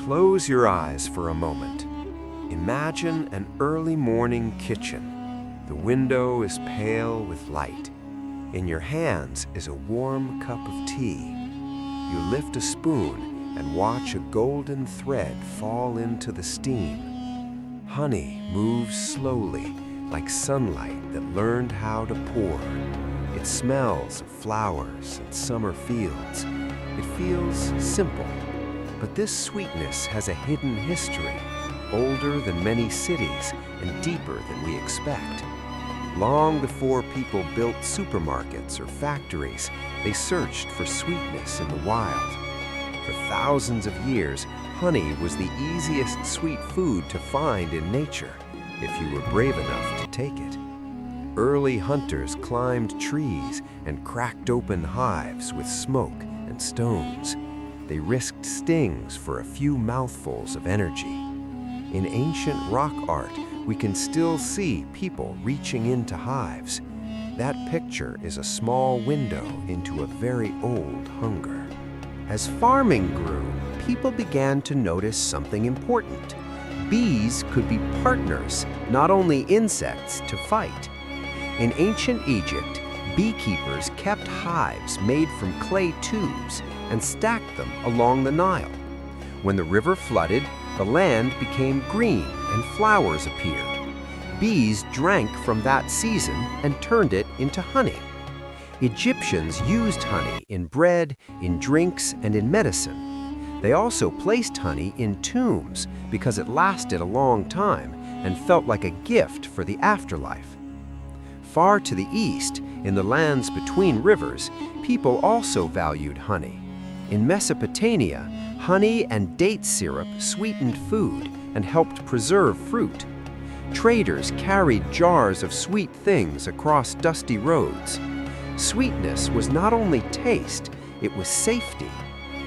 Close your eyes for a moment. Imagine an early morning kitchen. The window is pale with light. In your hands is a warm cup of tea. You lift a spoon and watch a golden thread fall into the steam. Honey moves slowly, like sunlight that learned how to pour. It smells of flowers and summer fields. It feels simple, but this sweetness has a hidden history, older than many cities and deeper than we expect. Long before people built supermarkets or factories, they searched for sweetness in the wild. For thousands of years, honey was the easiest sweet food to find in nature, if you were brave enough to take it. Early hunters climbed trees and cracked open hives with smoke and stones. They risked stings for a few mouthfuls of energy. In ancient rock art, we can still see people reaching into hives. That picture is a small window into a very old hunger. As farming grew, people began to notice something important. Bees could be partners, not only insects to fight. In ancient Egypt, beekeepers kept hives made from clay tubes and stacked them along the Nile. When the river flooded, the land became green and flowers appeared. Bees drank from that season and turned it into honey. Egyptians used honey in bread, in drinks, and in medicine. They also placed honey in tombs because it lasted a long time and felt like a gift for the afterlife. Far to the east, in the lands between rivers, people also valued honey. In Mesopotamia, honey and date syrup sweetened food and helped preserve fruit. Traders carried jars of sweet things across dusty roads. Sweetness was not only taste, it was safety.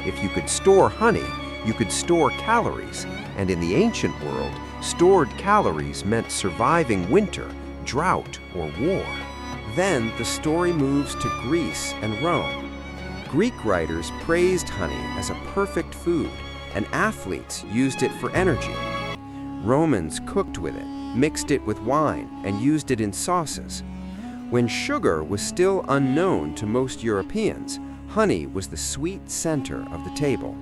If you could store honey, you could store calories, and in the ancient world, stored calories meant surviving winter, drought, or war. Then the story moves to Greece and Rome. Greek writers praised honey as a perfect food, and athletes used it for energy. Romans cooked with it, mixed it with wine, and used it in sauces. When sugar was still unknown to most Europeans, honey was the sweet center of the table.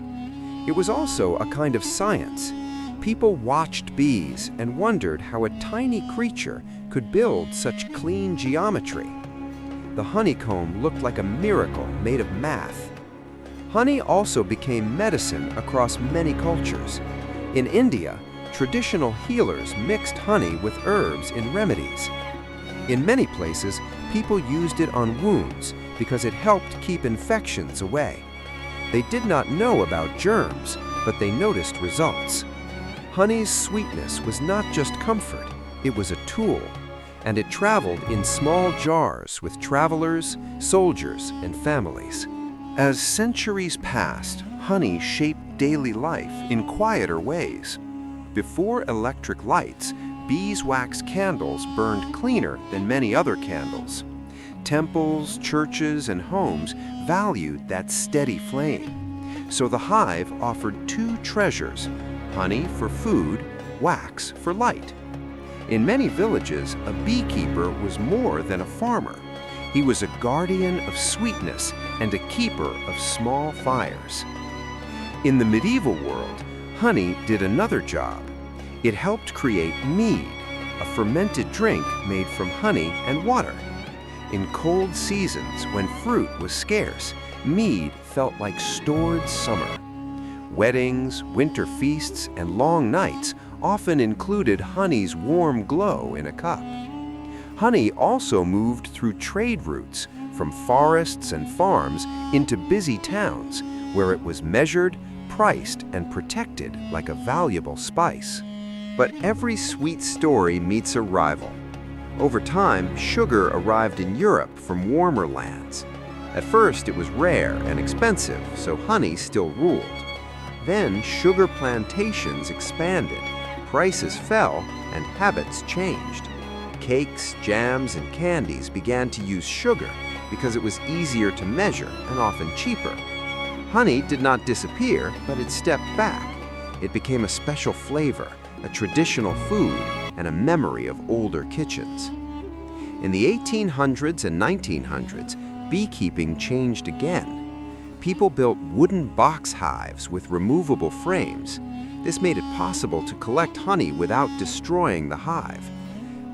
It was also a kind of science. People watched bees and wondered how a tiny creature could build such clean geometry. The honeycomb looked like a miracle made of math. Honey also became medicine across many cultures. In India, traditional healers mixed honey with herbs in remedies. In many places, people used it on wounds because it helped keep infections away. They did not know about germs, but they noticed results. Honey's sweetness was not just comfort, it was a tool, and it traveled in small jars with travelers, soldiers, and families. As centuries passed, honey shaped daily life in quieter ways. Before electric lights, beeswax candles burned cleaner than many other candles. Temples, churches, and homes valued that steady flame. So the hive offered two treasures: honey for food, wax for light. In many villages, a beekeeper was more than a farmer. He was a guardian of sweetness and a keeper of small fires. In the medieval world, honey did another job. It helped create mead, a fermented drink made from honey and water. In cold seasons, when fruit was scarce, mead felt like stored summer. Weddings, winter feasts, and long nights often included honey's warm glow in a cup. Honey also moved through trade routes, from forests and farms into busy towns, where it was measured, priced, and protected like a valuable spice. But every sweet story meets a rival. Over time, sugar arrived in Europe from warmer lands. At first, it was rare and expensive, so honey still ruled. Then, sugar plantations expanded, prices fell, and habits changed. Cakes, jams, and candies began to use sugar because it was easier to measure and often cheaper. Honey did not disappear, but it stepped back. It became a special flavor, a traditional food, and a memory of older kitchens. In the 1800s and 1900s, beekeeping changed again. People built wooden box hives with removable frames. This made it possible to collect honey without destroying the hive.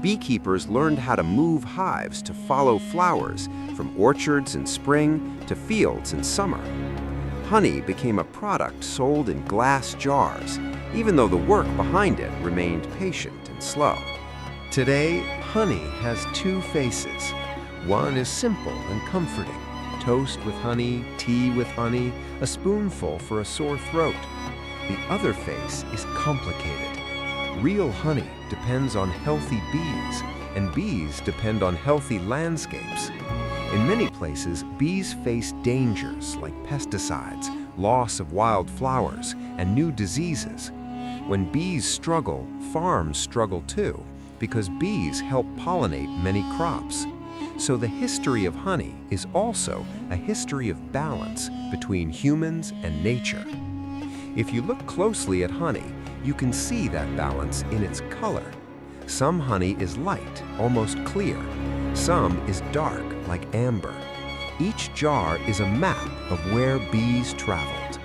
Beekeepers learned how to move hives to follow flowers from orchards in spring to fields in summer. Honey became a product sold in glass jars, even though the work behind it remained patient and slow. Today, honey has two faces. One is simple and comforting. Toast with honey, tea with honey, a spoonful for a sore throat. The other face is complicated. Real honey depends on healthy bees, and bees depend on healthy landscapes. In many places, bees face dangers like pesticides, loss of wild flowers, and new diseases. When bees struggle, farms struggle too, because bees help pollinate many crops. So the history of honey is also a history of balance between humans and nature. If you look closely at honey, you can see that balance in its color. Some honey is light, almost clear. Some is dark, like amber. Each jar is a map of where bees traveled.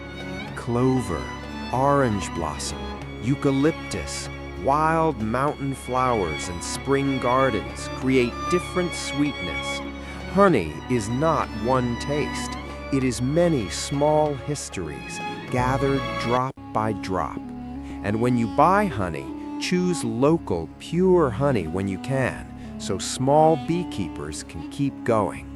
Clover, orange blossom, eucalyptus, wild mountain flowers, and spring gardens create different sweetness. Honey is not one taste. It is many small histories gathered drop by drop. And when you buy honey, choose local, pure honey when you can, so small beekeepers can keep going.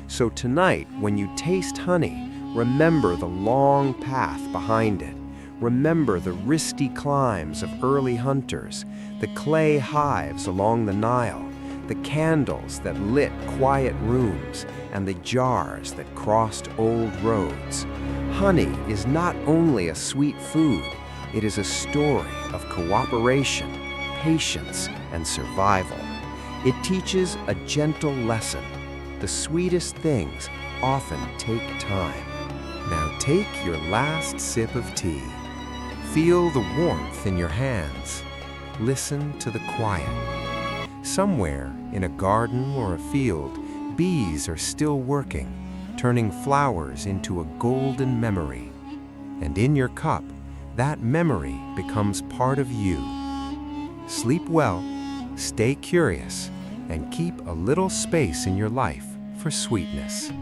So tonight, when you taste honey, remember the long path behind it. Remember the risky climbs of early hunters, the clay hives along the Nile, the candles that lit quiet rooms, and the jars that crossed old roads. Honey is not only a sweet food, it is a story of cooperation, patience, and survival. It teaches a gentle lesson. The sweetest things often take time. Now take your last sip of tea. Feel the warmth in your hands. Listen to the quiet. Somewhere in a garden or a field, bees are still working, turning flowers into a golden memory. And in your cup, that memory becomes part of you. Sleep well, stay curious, and keep a little space in your life for sweetness.